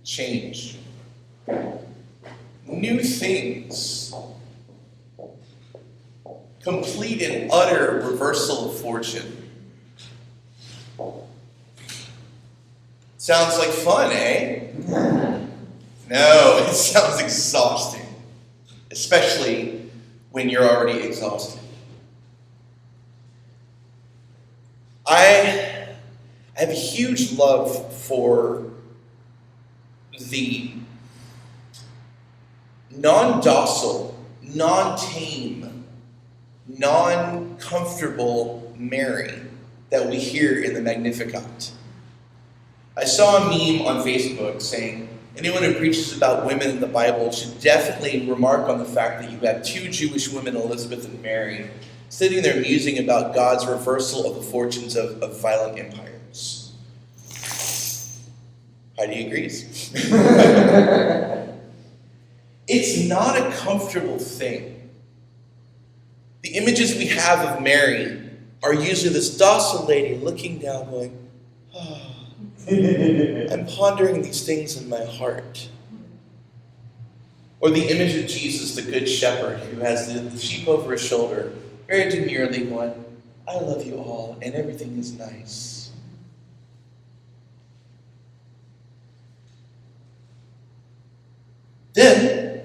Change. New things. Complete and utter reversal of fortune. Sounds like fun, eh? No, it sounds exhausting. Especially when you're already exhausted. I have a huge love for the non-docile, non-tame, non-comfortable Mary that we hear in the Magnificat. I saw a meme on Facebook saying, anyone who preaches about women in the Bible should definitely remark on the fact that you have two Jewish women, Elizabeth and Mary, sitting there musing about God's reversal of the fortunes of violent empires. Heidi agrees. It's not a comfortable thing. The images we have of Mary are usually this docile lady looking down going, oh, I'm pondering these things in my heart. Or the image of Jesus, the good shepherd, who has the sheep over his shoulder, very demurely going, I love you all, and everything is nice. Then,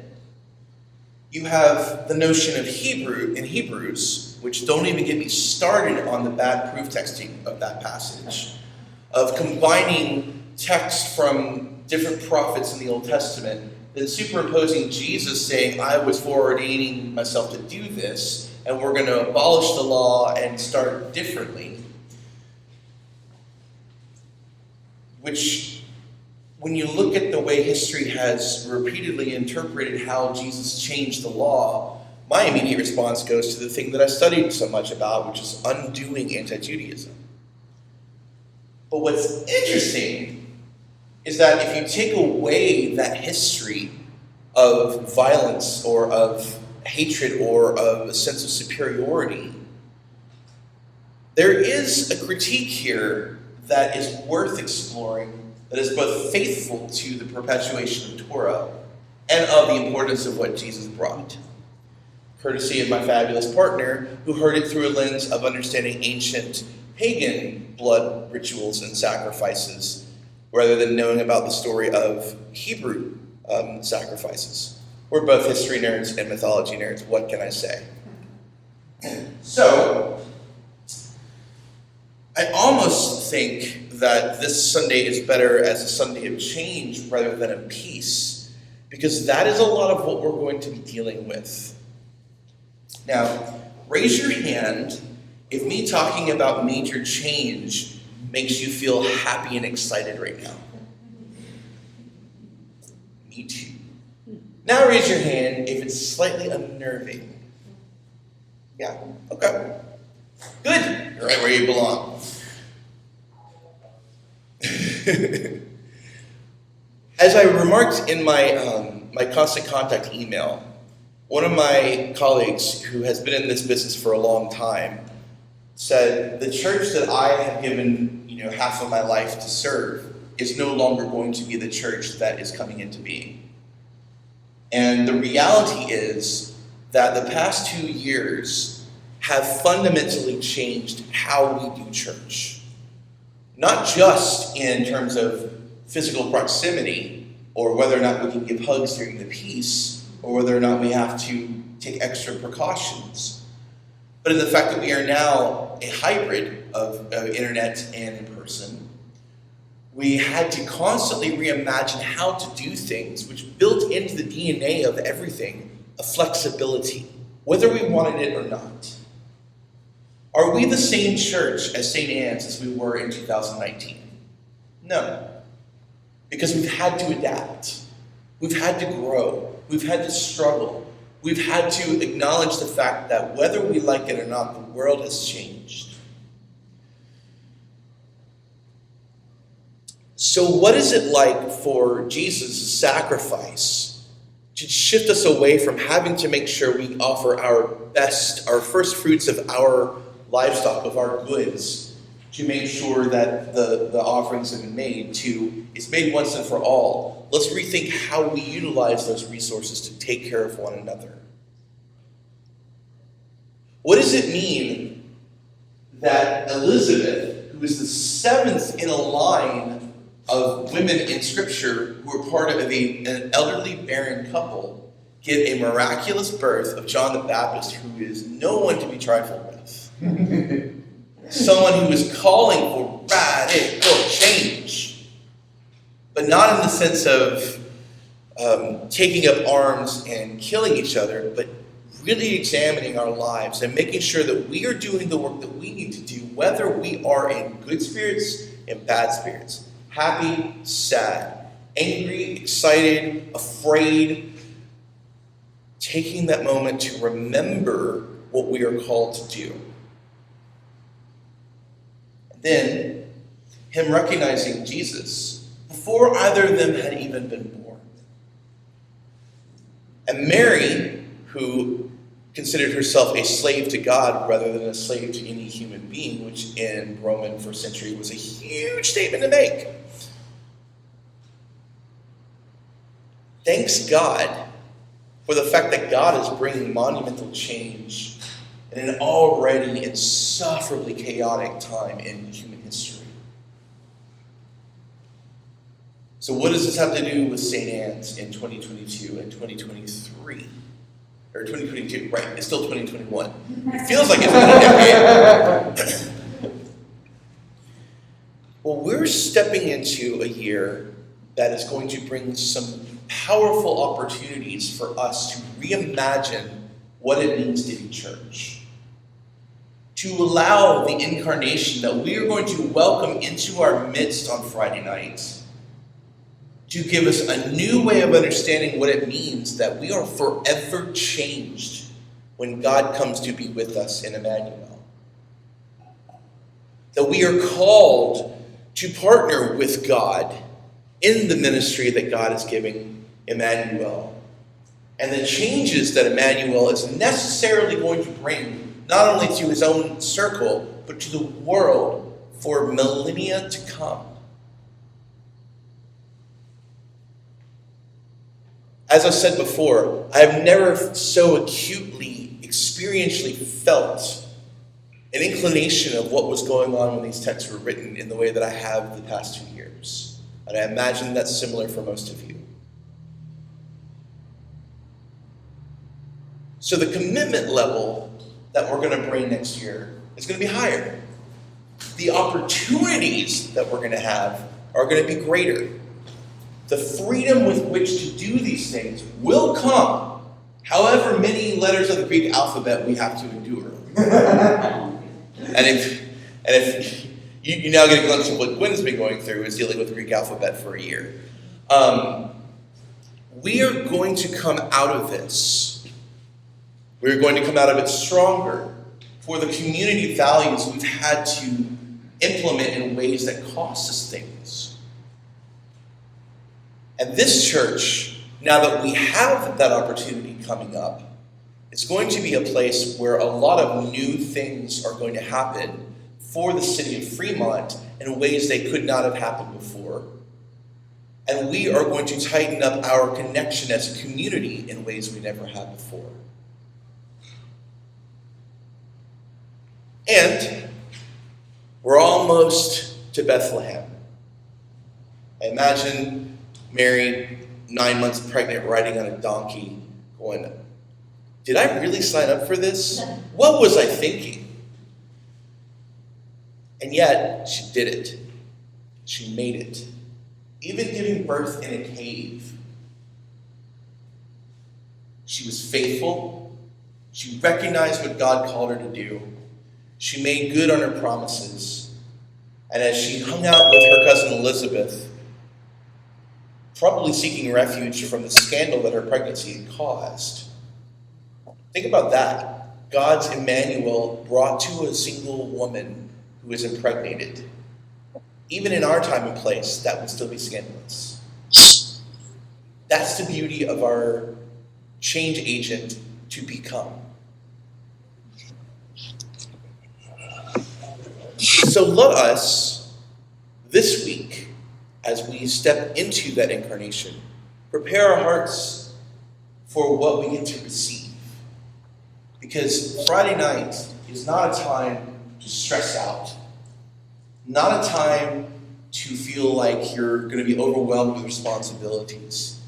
you have the notion of Hebrews, which don't even get me started on the bad proof texting of that passage, of combining text from different prophets in the Old Testament, then superimposing Jesus saying, I was foreordaining myself to do this, and we're going to abolish the law and start differently. Which, when you look at the way history has repeatedly interpreted how Jesus changed the law, my immediate response goes to the thing that I studied so much about, which is undoing anti-Judaism. But what's interesting is that if you take away that history of violence or of hatred or of a sense of superiority, there is a critique here that is worth exploring, that is both faithful to the perpetuation of Torah and of the importance of what Jesus brought. Courtesy of my fabulous partner, who heard it through a lens of understanding ancient pagan blood rituals and sacrifices, rather than knowing about the story of Hebrew sacrifices. We're both history nerds and mythology nerds. What can I say? So, I almost think that this Sunday is better as a Sunday of change rather than of peace, because that is a lot of what we're going to be dealing with. Now, raise your hand if me talking about major change makes you feel happy and excited right now. Me too. Now raise your hand if it's slightly unnerving. Yeah, okay. Good. You're right where you belong. As I remarked in my constant contact email, one of my colleagues who has been in this business for a long time said, the church that I have given, half of my life to serve is no longer going to be the church that is coming into being. And the reality is that the past 2 years have fundamentally changed how we do church. Not just in terms of physical proximity, or whether or not we can give hugs during the peace, or whether or not we have to take extra precautions, but in the fact that we are now a hybrid of internet and in person. We had to constantly reimagine how to do things, which built into the DNA of everything a flexibility, whether we wanted it or not. Are we the same church as St. Anne's as we were in 2019? No. Because we've had to adapt. We've had to grow. We've had to struggle. We've had to acknowledge the fact that whether we like it or not, the world has changed. So what is it like for Jesus' sacrifice to shift us away from having to make sure we offer our best, our first fruits of our livestock, of our goods, to make sure that the offerings have been made, to it's made once and for all. Let's rethink how we utilize those resources to take care of one another. What does it mean that Elizabeth, who is the seventh in a line of women in Scripture who are part of an elderly barren couple, get a miraculous birth of John the Baptist, who is no one to be trifled with? Someone who is calling for radical change, but not in the sense of taking up arms and killing each other, but really examining our lives and making sure that we are doing the work that we need to do, whether we are in good spirits and bad spirits, happy, sad, angry, excited, afraid, taking that moment to remember what we are called to do. Then, him recognizing Jesus before either of them had even been born. And Mary, who considered herself a slave to God rather than a slave to any human being, which in Roman first century was a huge statement to make. Thanks God for the fact that God is bringing monumental change in an already insufferably chaotic time in human history. So what does this have to do with St. Anne's in 2022 and 2023? Or 2022, right, it's still 2021. It feels like it's been a decade. Well, we're stepping into a year that is going to bring some powerful opportunities for us to reimagine what it means to be church. To allow the incarnation that we are going to welcome into our midst on Friday night to give us a new way of understanding what it means that we are forever changed when God comes to be with us in Immanuel. That we are called to partner with God in the ministry that God is giving Immanuel. And the changes that Immanuel is necessarily going to bring, not only to his own circle, but to the world for millennia to come. As I said before, I have never so acutely, experientially felt an inclination of what was going on when these texts were written in the way that I have the past 2 years. And I imagine that's similar for most of you. So the commitment level that we're going to bring next year is going to be higher. The opportunities that we're going to have are going to be greater. The freedom with which to do these things will come, however many letters of the Greek alphabet we have to endure. and if you now get a glimpse of what Gwen's been going through, is dealing with the Greek alphabet for a year. We are going to come out of this. We're going to come out of it stronger for the community values we've had to implement in ways that cost us things. And this church, now that we have that opportunity coming up, it's going to be a place where a lot of new things are going to happen for the city of Fremont in ways they could not have happened before. And we are going to tighten up our connection as a community in ways we never had before. And we're almost to Bethlehem. I imagine Mary, 9 months pregnant, riding on a donkey, going, did I really sign up for this? What was I thinking? And yet, she did it. She made it. Even giving birth in a cave. She was faithful. She recognized what God called her to do. She made good on her promises. And as she hung out with her cousin Elizabeth, probably seeking refuge from the scandal that her pregnancy had caused. Think about that. God's Immanuel brought to a single woman who is impregnated. Even in our time and place, that would still be scandalous. That's the beauty of our change agent to become. so let us, this week, as we step into that incarnation, prepare our hearts for what we get to receive. Because Friday night is not a time to stress out, not a time to feel like you're going to be overwhelmed with responsibilities.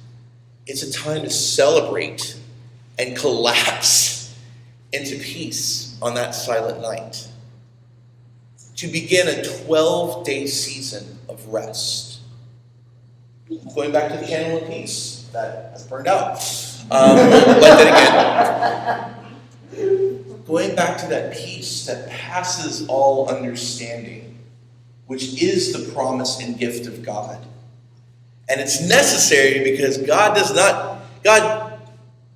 It's a time to celebrate and collapse into peace on that silent night. To begin a 12-day season of rest. Going back to the candle of peace that has burned out. Light that again. Going back to that peace that passes all understanding, which is the promise and gift of God. And it's necessary because God,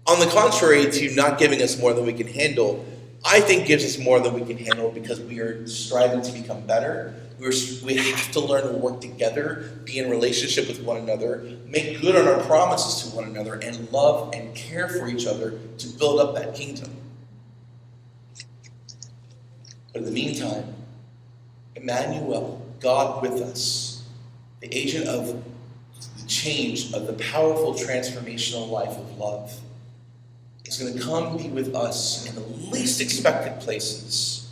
on the contrary to not giving us more than we can handle, I think gives us more than we can handle because we are striving to become better. We have to learn to work together, be in relationship with one another, make good on our promises to one another, and love and care for each other to build up that kingdom. But in the meantime, Immanuel, God with us, the agent of the change of the powerful transformational life of love, is going to come be with us in the least expected places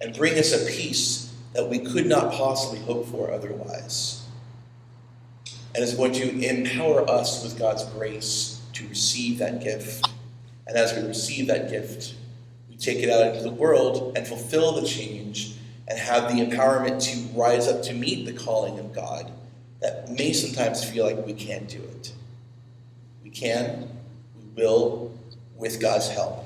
and bring us a peace that we could not possibly hope for otherwise. And is going to empower us with God's grace to receive that gift. And as we receive that gift, we take it out into the world and fulfill the change and have the empowerment to rise up to meet the calling of God that may sometimes feel like we can't do it. We can, we will, with God's help.